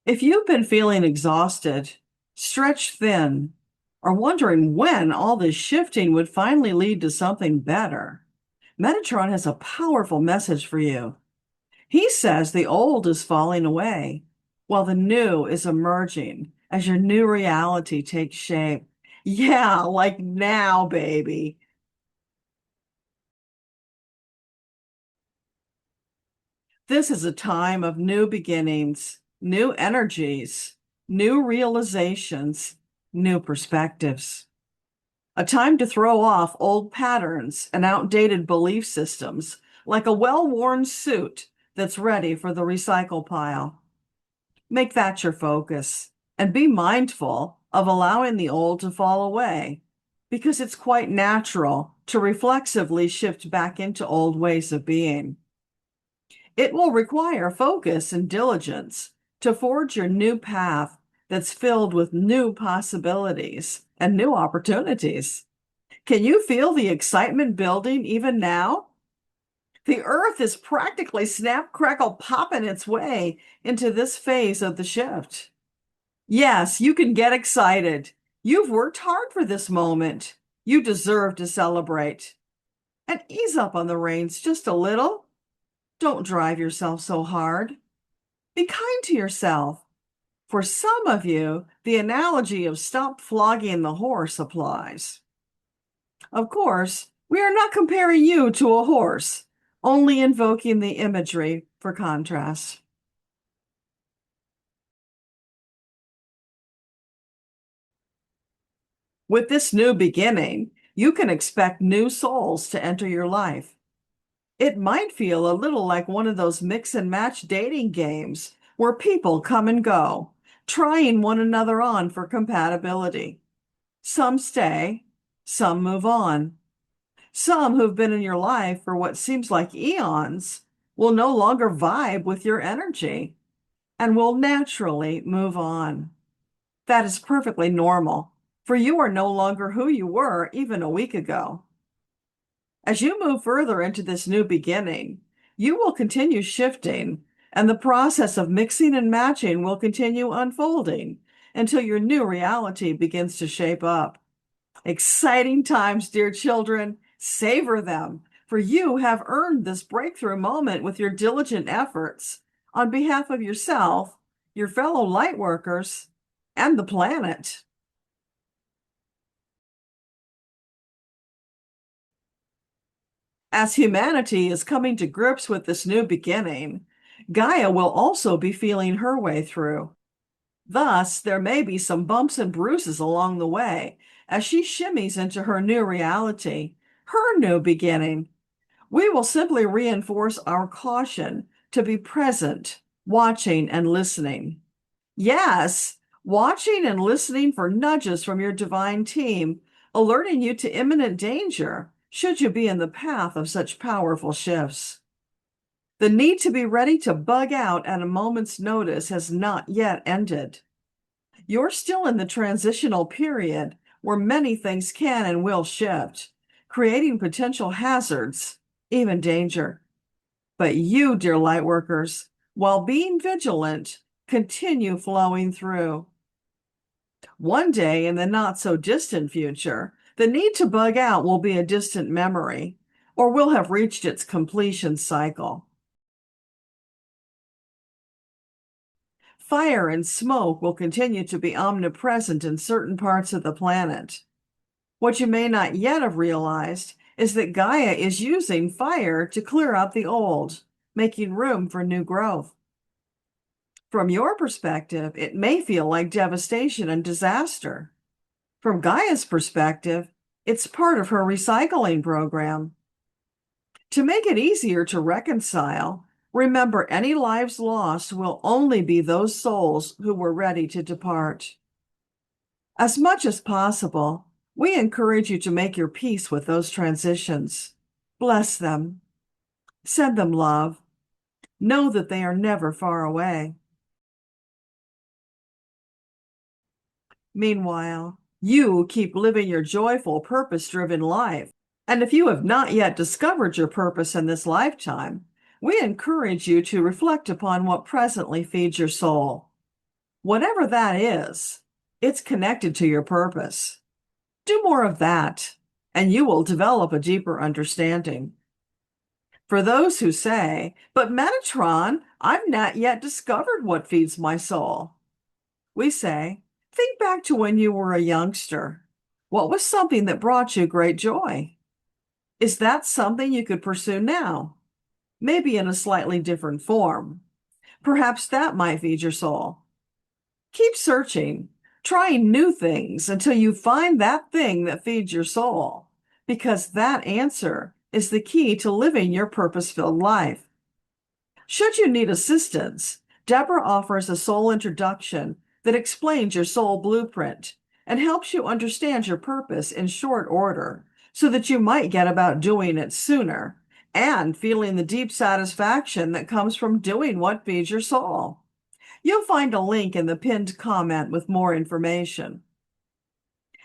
If you've been feeling exhausted, stretched thin, or wondering when all this shifting would finally lead to something better, Metatron has a powerful message for you. He says the old is falling away, while the new is emerging as your new reality takes shape. Yeah, like now, baby. This is a time of new beginnings, new energies, new realizations, new perspectives. A time to throw off old patterns and outdated belief systems, like a well-worn suit that's ready for the recycle pile. Make that your focus and be mindful of allowing the old to fall away, because it's quite natural to reflexively shift back into old ways of being. It will require focus and diligence to forge your new path that's filled with new possibilities and new opportunities. Can you feel the excitement building even now? The earth is practically snap, crackle, popping its way into this phase of the shift. Yes, you can get excited. You've worked hard for this moment. You deserve to celebrate. And ease up on the reins just a little. Don't drive yourself so hard. Be kind to yourself. For some of you, the analogy of stop flogging the horse applies. Of course, we are not comparing you to a horse, only invoking the imagery for contrast. With this new beginning, you can expect new souls to enter your life. It might feel a little like one of those mix and match dating games where people come and go, trying one another on for compatibility. Some stay, some move on. Some who've been in your life for what seems like eons will no longer vibe with your energy and will naturally move on. That is perfectly normal, for you are no longer who you were even a week ago. As you move further into this new beginning, you will continue shifting, and the process of mixing and matching will continue unfolding until your new reality begins to shape up. Exciting times, dear children. Savor them, for you have earned this breakthrough moment with your diligent efforts on behalf of yourself, your fellow lightworkers, and the planet. As humanity is coming to grips with this new beginning, Gaia will also be feeling her way through. Thus, there may be some bumps and bruises along the way as she shimmies into her new reality, her new beginning. We will simply reinforce our caution to be present, watching, and listening. Yes, watching and listening for nudges from your divine team, alerting you to imminent danger should you be in the path of such powerful shifts. The need to be ready to bug out at a moment's notice has not yet ended. You're still in the transitional period where many things can and will shift, creating potential hazards, even danger. But you, dear lightworkers, while being vigilant, continue flowing through. One day in the not so distant future, the need to bug out will be a distant memory, or will have reached its completion cycle. Fire and smoke will continue to be omnipresent in certain parts of the planet. What you may not yet have realized is that Gaia is using fire to clear out the old, making room for new growth. From your perspective, it may feel like devastation and disaster. From Gaia's perspective, it's part of her recycling program. To make it easier to reconcile, remember any lives lost will only be those souls who were ready to depart. As much as possible, we encourage you to make your peace with those transitions. Bless them. Send them love. Know that they are never far away. Meanwhile, you keep living your joyful, purpose-driven life. And if you have not yet discovered your purpose in this lifetime, we encourage you to reflect upon what presently feeds your soul. Whatever that is, it's connected to your purpose. Do more of that, and you will develop a deeper understanding. For those who say, but Metatron, I've not yet discovered what feeds my soul, we say, think back to when you were a youngster. What was something that brought you great joy? Is that something you could pursue now? Maybe in a slightly different form. Perhaps that might feed your soul. Keep searching, trying new things until you find that thing that feeds your soul, because that answer is the key to living your purpose-filled life. Should you need assistance, Debbra offers a soul introduction that explains your soul blueprint and helps you understand your purpose in short order so that you might get about doing it sooner and feeling the deep satisfaction that comes from doing what feeds your soul. You'll find a link in the pinned comment with more information.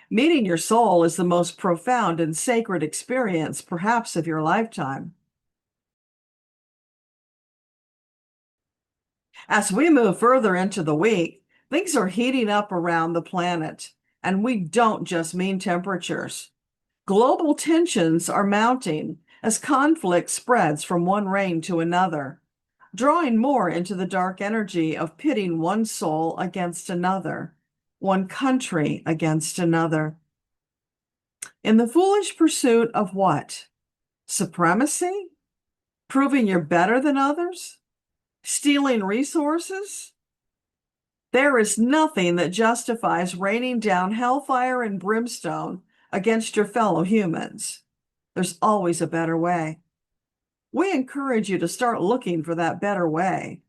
Meeting your soul is the most profound and sacred experience, perhaps, of your lifetime. As we move further into the week, things are heating up around the planet, and we don't just mean temperatures. Global tensions are mounting as conflict spreads from one reign to another, drawing more into the dark energy of pitting one soul against another, one country against another. In the foolish pursuit of what? Supremacy? Proving you're better than others? Stealing resources? There is nothing that justifies raining down hellfire and brimstone against your fellow humans. There's always a better way. We encourage you to start looking for that better way.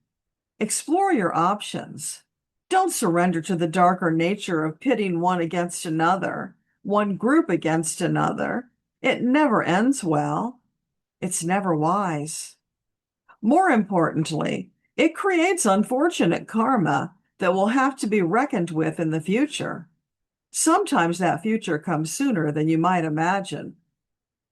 Explore your options. Don't surrender to the darker nature of pitting one against another, one group against another. It never ends well. It's never wise. More importantly, it creates unfortunate karma that will have to be reckoned with in the future. Sometimes that future comes sooner than you might imagine.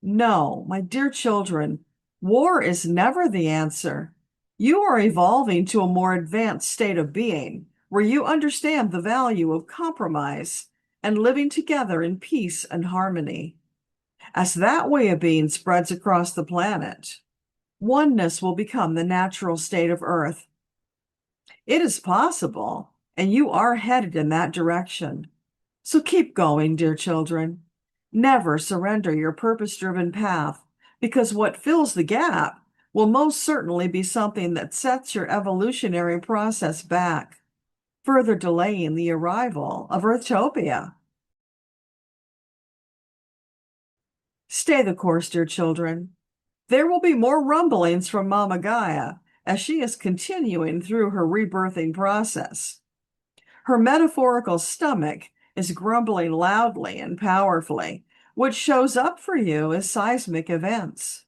No, my dear children, war is never the answer. You are evolving to a more advanced state of being where you understand the value of compromise and living together in peace and harmony. As that way of being spreads across the planet, oneness will become the natural state of Earth. It is possible, and you are headed in that direction. So keep going, dear children. Never surrender your purpose-driven path, because what fills the gap will most certainly be something that sets your evolutionary process back, further delaying the arrival of Earthtopia. Stay the course, dear children. There will be more rumblings from Mama Gaia as she is continuing through her rebirthing process. Her metaphorical stomach is grumbling loudly and powerfully, which shows up for you as seismic events.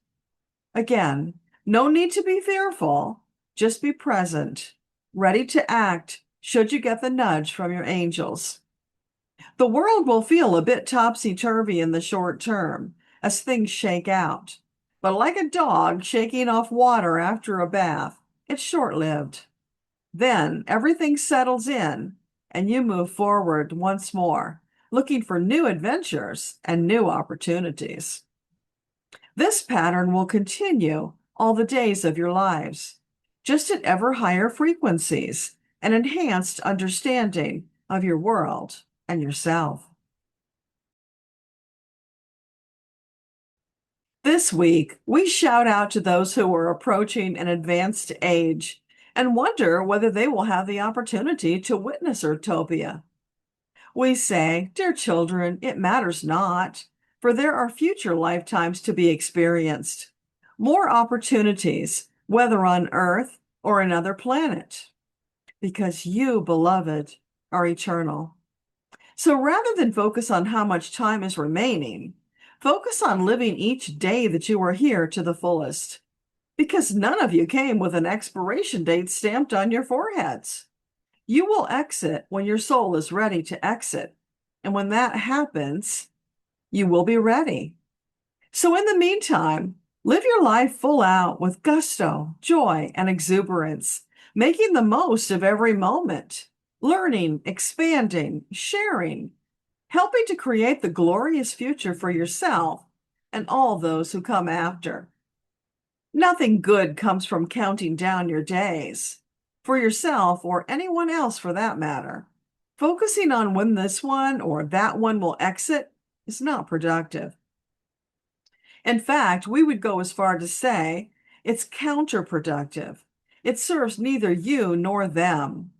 Again, no need to be fearful, just be present, ready to act should you get the nudge from your angels. The world will feel a bit topsy-turvy in the short term as things shake out, but like a dog shaking off water after a bath, it's short-lived. Then everything settles in, and you move forward once more, looking for new adventures and new opportunities. This pattern will continue all the days of your lives, just at ever higher frequencies and enhanced understanding of your world and yourself. This week, we shout out to those who are approaching an advanced age and wonder whether they will have the opportunity to witness Earthtopia. We say, dear children, it matters not, for there are future lifetimes to be experienced, more opportunities, whether on Earth or another planet, because you, beloved, are eternal. So rather than focus on how much time is remaining, focus on living each day that you are here to the fullest, because none of you came with an expiration date stamped on your foreheads. You will exit when your soul is ready to exit. And when that happens, you will be ready. So in the meantime, live your life full out with gusto, joy, and exuberance, making the most of every moment, learning, expanding, sharing, helping to create the glorious future for yourself and all those who come after. Nothing good comes from counting down your days, for yourself or anyone else for that matter. Focusing on when this one or that one will exit is not productive. In fact, we would go as far to say it's counterproductive. It serves neither you nor them.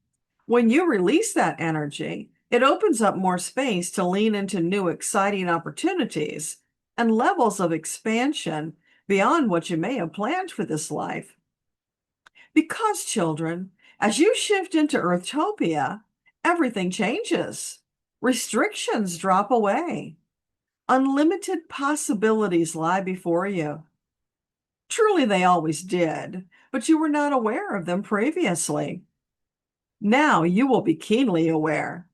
When you release that energy, it opens up more space to lean into new exciting opportunities and levels of expansion beyond what you may have planned for this life. Because, children, as you shift into Earthtopia, everything changes. Restrictions drop away. Unlimited possibilities lie before you. Truly, they always did, but you were not aware of them previously. Now you will be keenly aware,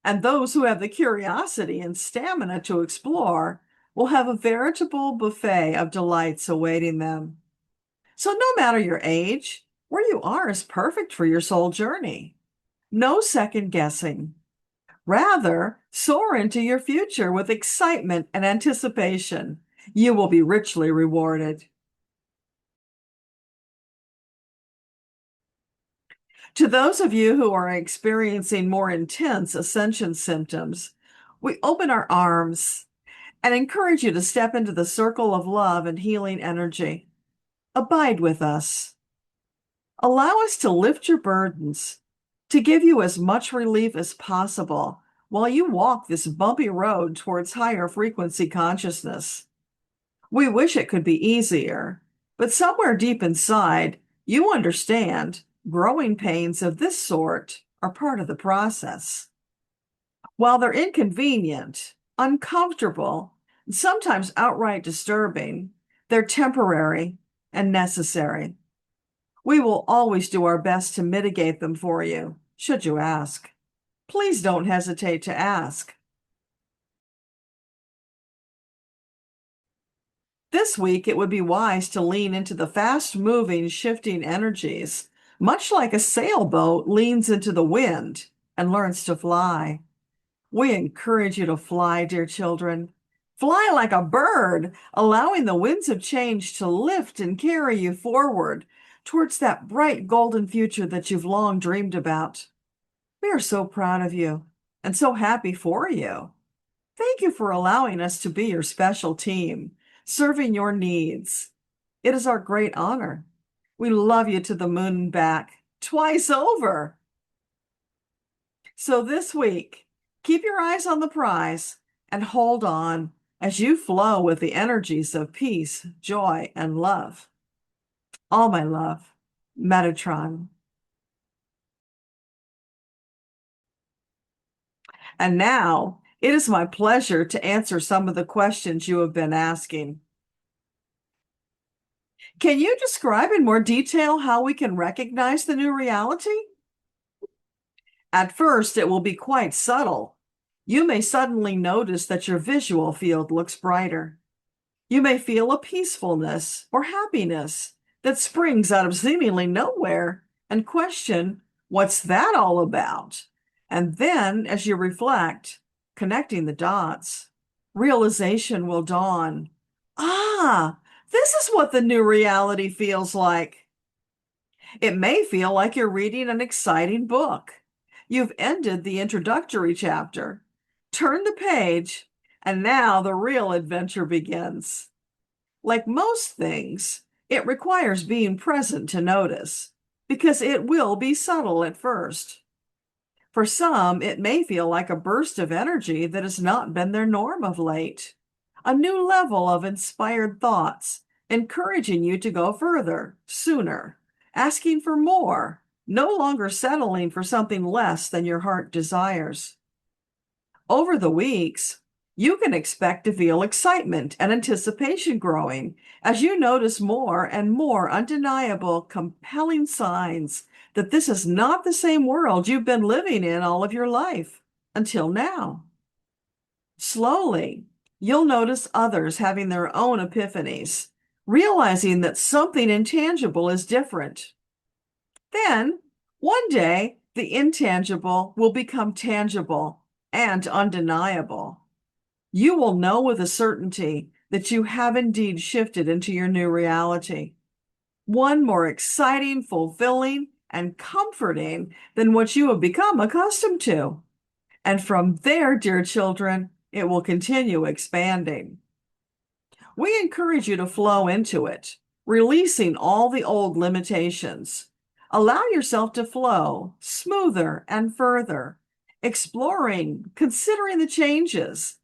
and those who have the curiosity and stamina to explore will have a veritable buffet of delights awaiting them. So no matter your age, where you are is perfect for your soul journey. No second guessing. Rather, soar into your future with excitement and anticipation. You will be richly rewarded. To those of you who are experiencing more intense ascension symptoms, we open our arms and encourage you to step into the circle of love and healing energy. Abide with us. Allow us to lift your burdens, to give you as much relief as possible while you walk this bumpy road towards higher frequency consciousness. We wish it could be easier, but somewhere deep inside, you understand growing pains of this sort are part of the process. While they're inconvenient, uncomfortable, and sometimes outright disturbing, they're temporary and necessary. We will always do our best to mitigate them for you, should you ask. Please don't hesitate to ask. This week, it would be wise to lean into the fast-moving, shifting energies, much like a sailboat leans into the wind and learns to fly. We encourage you to fly, dear children. Fly like a bird, allowing the winds of change to lift and carry you forward towards that bright golden future that you've long dreamed about. We are so proud of you and so happy for you. Thank you for allowing us to be your special team, serving your needs. It is our great honor. We love you to the moon and back, twice over. So this week, keep your eyes on the prize and hold on as you flow with the energies of peace, joy, and love. All my love, Metatron. And now, it is my pleasure to answer some of the questions you have been asking. Can you describe in more detail how we can recognize the new reality? At first, it will be quite subtle. You may suddenly notice that your visual field looks brighter. You may feel a peacefulness or happiness that springs out of seemingly nowhere and question, what's that all about? And then, as you reflect, connecting the dots, realization will dawn. Ah, this is what the new reality feels like. It may feel like you're reading an exciting book. You've ended the introductory chapter, turned the page, and now the real adventure begins. Like most things, it requires being present to notice, because it will be subtle at first. For some, it may feel like a burst of energy that has not been their norm of late, a new level of inspired thoughts, encouraging you to go further, sooner, asking for more, no longer settling for something less than your heart desires. Over the weeks, you can expect to feel excitement and anticipation growing as you notice more and more undeniable, compelling signs that this is not the same world you've been living in all of your life until now. Slowly, you'll notice others having their own epiphanies, realizing that something intangible is different. Then, one day, The intangible will become tangible and undeniable. You will know with a certainty that you have indeed shifted into your new reality, one more exciting, fulfilling, and comforting than what you have become accustomed to. And from there, dear children, it will continue expanding. We encourage you to flow into it, releasing all the old limitations. Allow yourself to flow smoother and further, exploring, considering the changes.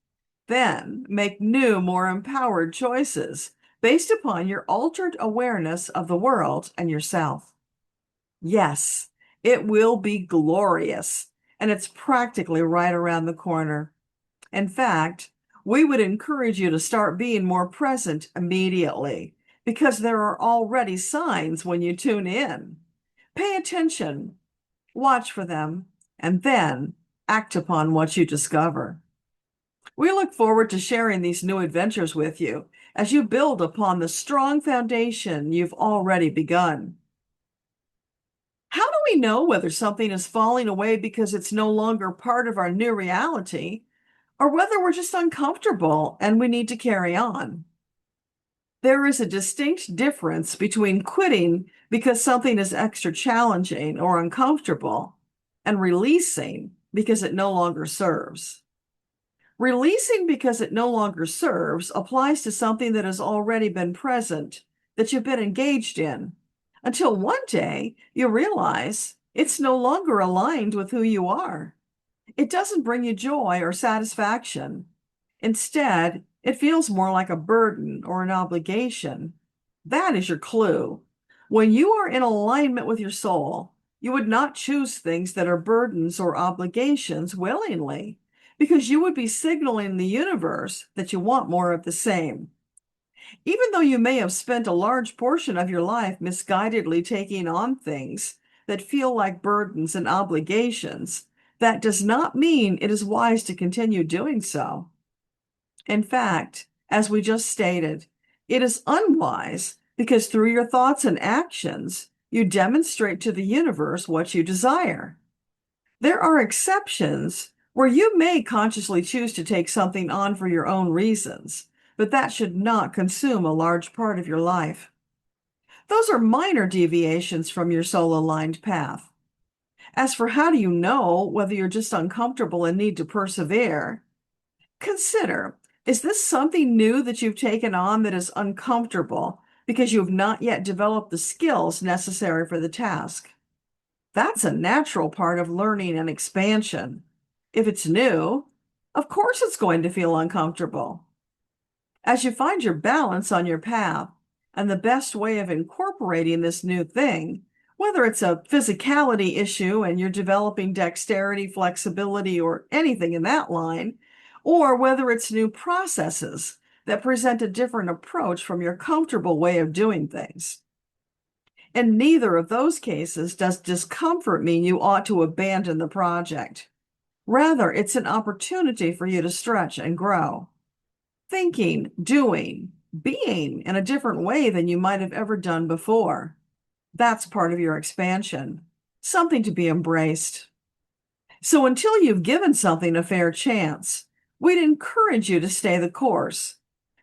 Then make new, more empowered choices based upon your altered awareness of the world and yourself. Yes, it will be glorious, and it's practically right around the corner. In fact, we would encourage you to start being more present immediately because there are already signs when you tune in. Pay attention, watch for them, and then act upon what you discover. We look forward to sharing these new adventures with you as you build upon the strong foundation you've already begun. How do we know whether something is falling away because it's no longer part of our new reality, or whether we're just uncomfortable and we need to carry on? There is a distinct difference between quitting because something is extra challenging or uncomfortable and releasing because it no longer serves. Releasing because it no longer serves applies to something that has already been present, that you've been engaged in, until one day you realize it's no longer aligned with who you are. It doesn't bring you joy or satisfaction. Instead, it feels more like a burden or an obligation. That is your clue. When you are in alignment with your soul, you would not choose things that are burdens or obligations willingly, because you would be signaling the universe that you want more of the same. Even though you may have spent a large portion of your life misguidedly taking on things that feel like burdens and obligations, that does not mean it is wise to continue doing so. In fact, as we just stated, it is unwise because through your thoughts and actions, you demonstrate to the universe what you desire. There are exceptions where you may consciously choose to take something on for your own reasons, but that should not consume a large part of your life. Those are minor deviations from your soul-aligned path. As for how do you know whether you're just uncomfortable and need to persevere, consider, is this something new that you've taken on that is uncomfortable because you have not yet developed the skills necessary for the task? That's a natural part of learning and expansion. If it's new, of course it's going to feel uncomfortable. As you find your balance on your path and the best way of incorporating this new thing, whether it's a physicality issue and you're developing dexterity, flexibility, or anything in that line, or whether it's new processes that present a different approach from your comfortable way of doing things. In neither of those cases does discomfort mean you ought to abandon the project. Rather, it's an opportunity for you to stretch and grow. Thinking, doing, being in a different way than you might have ever done before. That's part of your expansion, something to be embraced. So until you've given something a fair chance, we'd encourage you to stay the course.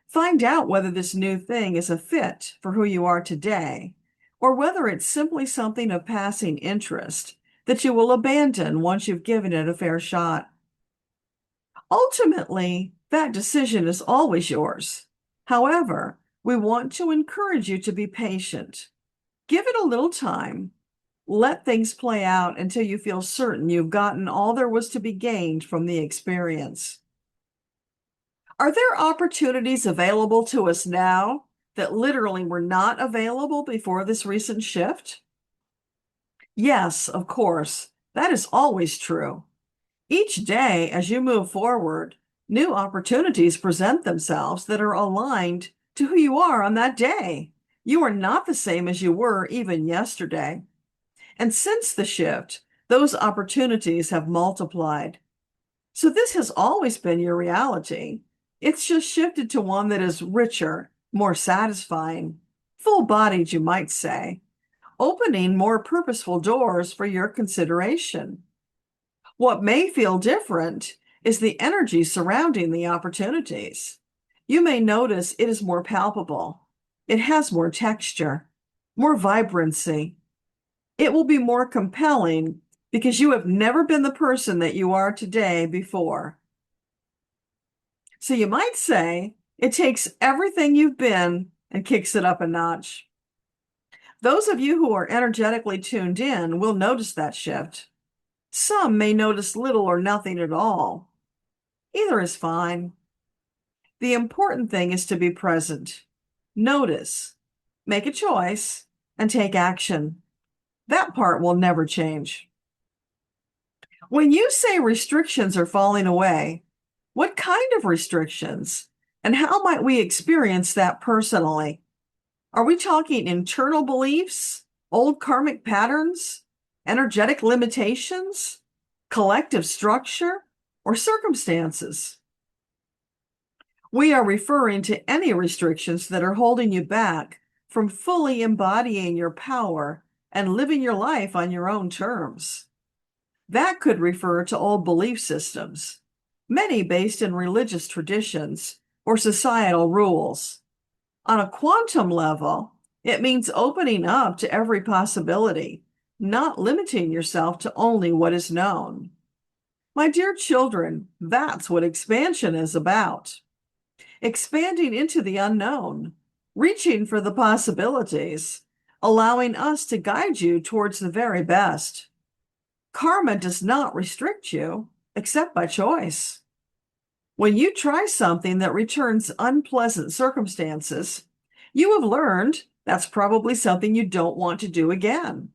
Find out whether this new thing is a fit for who you are today, or whether it's simply something of passing interest that you will abandon once you've given it a fair shot. Ultimately, that decision is always yours. However, we want to encourage you to be patient. Give it a little time. Let things play out until you feel certain you've gotten all there was to be gained from the experience. Are there opportunities available to us now that literally were not available before this recent shift? Yes, of course. That is always true. Each day, as you move forward, new opportunities present themselves that are aligned to who you are on that day. You are not the same as you were even yesterday. And since the shift, those opportunities have multiplied. So this has always been your reality. It's just shifted to one that is richer, more satisfying, full-bodied, you might say. opening more purposeful doors for your consideration. What may feel different is the energy surrounding the opportunities. You may notice it is more palpable. It has more texture, more vibrancy. It will be more compelling because you have never been the person that you are today before. So you might say it takes everything you've been and kicks it up a notch. Those of you who are energetically tuned in will notice that shift. Some may notice little or nothing at all. Either is fine. The important thing is to be present, notice, make a choice, and take action. That part will never change. When you say restrictions are falling away, what kind of restrictions? And how might we experience that personally? Are we talking internal beliefs, old karmic patterns, energetic limitations, collective structure, or circumstances? We are referring to any restrictions that are holding you back from fully embodying your power and living your life on your own terms. That could refer to old belief systems, many based in religious traditions or societal rules. On a quantum level, it means opening up to every possibility, not limiting yourself to only what is known. My dear children, that's what expansion is about. Expanding into the unknown, reaching for the possibilities, allowing us to guide you towards the very best. Karma does not restrict you, except by choice. When you try something that returns unpleasant circumstances, you have learned that's probably something you don't want to do again.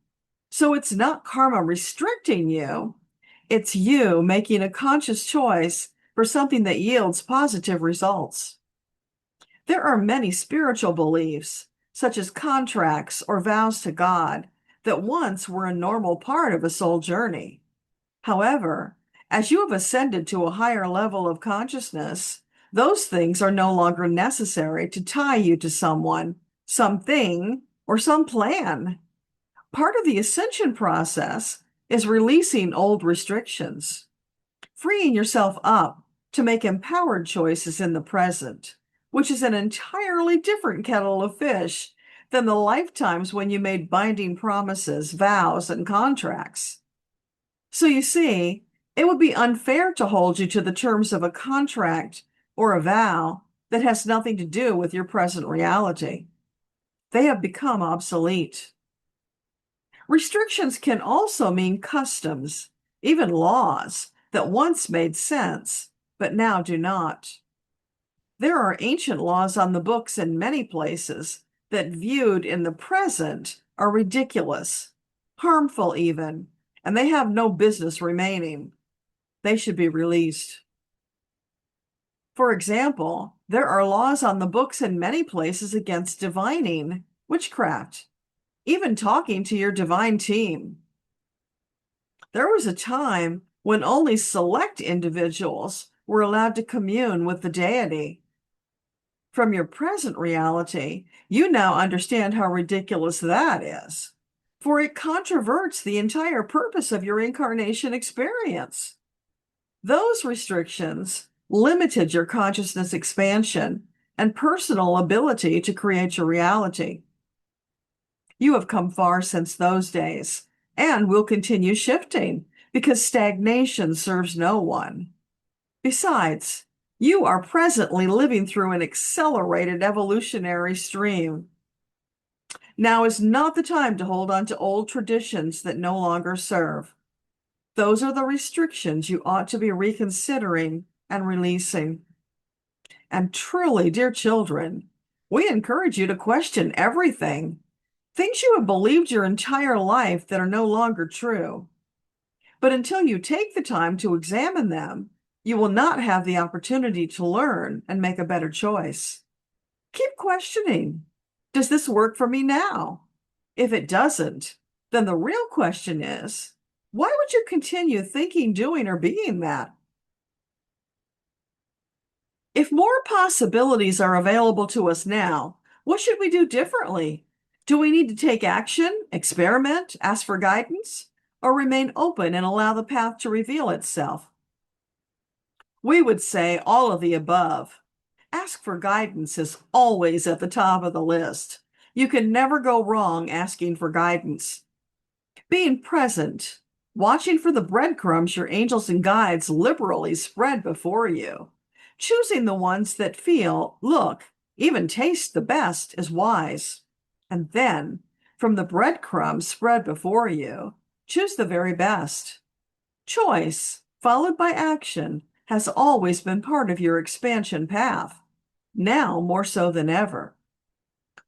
So it's not karma restricting you, it's you making a conscious choice for something that yields positive results. There are many spiritual beliefs, such as contracts or vows to God, that once were a normal part of a soul journey. However, as you have ascended to a higher level of consciousness, those things are no longer necessary to tie you to someone, something, or some plan. Part of the ascension process is releasing old restrictions, freeing yourself up to make empowered choices in the present, which is an entirely different kettle of fish than the lifetimes when you made binding promises, vows, and contracts. So you see, it would be unfair to hold you to the terms of a contract or a vow that has nothing to do with your present reality. They have become obsolete. Restrictions can also mean customs, even laws that once made sense, but now do not. There are ancient laws on the books in many places that, viewed in the present, are ridiculous, harmful even, and they have no business remaining. They should be released. For example, there are laws on the books in many places against divining, witchcraft, even talking to your divine team. There was a time when only select individuals were allowed to commune with the deity. From your present reality, you now understand how ridiculous that is, for it controverts the entire purpose of your incarnation experience. Those restrictions limited your consciousness expansion and personal ability to create your reality. You have come far since those days and will continue shifting because stagnation serves no one. Besides, you are presently living through an accelerated evolutionary stream. Now is not the time to hold on to old traditions that no longer serve. Those are the restrictions you ought to be reconsidering and releasing. And truly, dear children, we encourage you to question everything. Things you have believed your entire life that are no longer true. But until you take the time to examine them, you will not have the opportunity to learn and make a better choice. Keep questioning. Does this work for me now? If it doesn't, then the real question is, why would you continue thinking, doing, or being that? If more possibilities are available to us now, what should we do differently? Do we need to take action, experiment, ask for guidance, or remain open and allow the path to reveal itself? We would say all of the above. Ask for guidance is always at the top of the list. You can never go wrong asking for guidance. Being present, watching for the breadcrumbs your angels and guides liberally spread before you. Choosing the ones that feel, look, even taste the best is wise. And then, from the breadcrumbs spread before you, choose the very best. Choice, followed by action, has always been part of your expansion path, now more so than ever.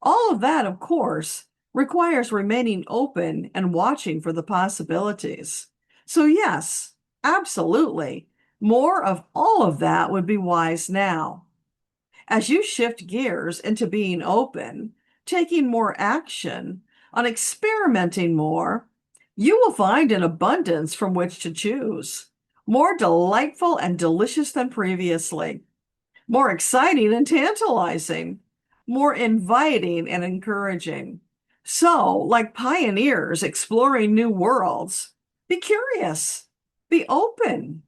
All of that, of course, requires remaining open and watching for the possibilities. So, yes, absolutely, more of all of that would be wise now. As you shift gears into being open, taking more action, on experimenting more, you will find an abundance from which to choose, more delightful and delicious than previously, more exciting and tantalizing, more inviting and encouraging. So, like pioneers exploring new worlds, be curious, be open,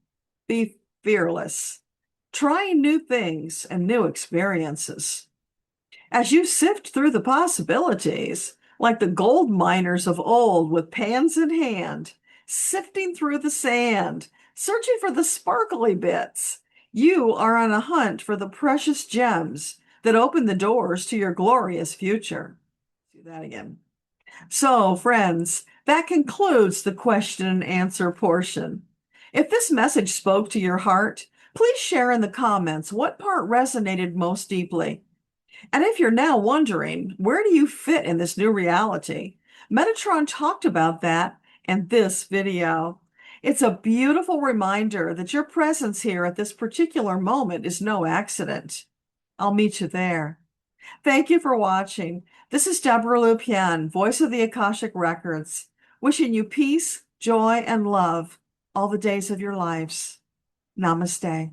be fearless, trying new things and new experiences. As you sift through the possibilities, like the gold miners of old with pans in hand, sifting through the sand, searching for the sparkly bits, you are on a hunt for the precious gems that open the doors to your glorious future. Do that again. So, friends, that concludes the question and answer portion. If this message spoke to your heart, please share in the comments what part resonated most deeply. And if you're now wondering, where do you fit in this new reality? Metatron talked about that in this video. It's a beautiful reminder that your presence here at this particular moment is no accident. I'll meet you there. Thank you for watching. This is Debbra Lupien, voice of the Akashic Records, wishing you peace, joy, and love all the days of your lives. Namaste.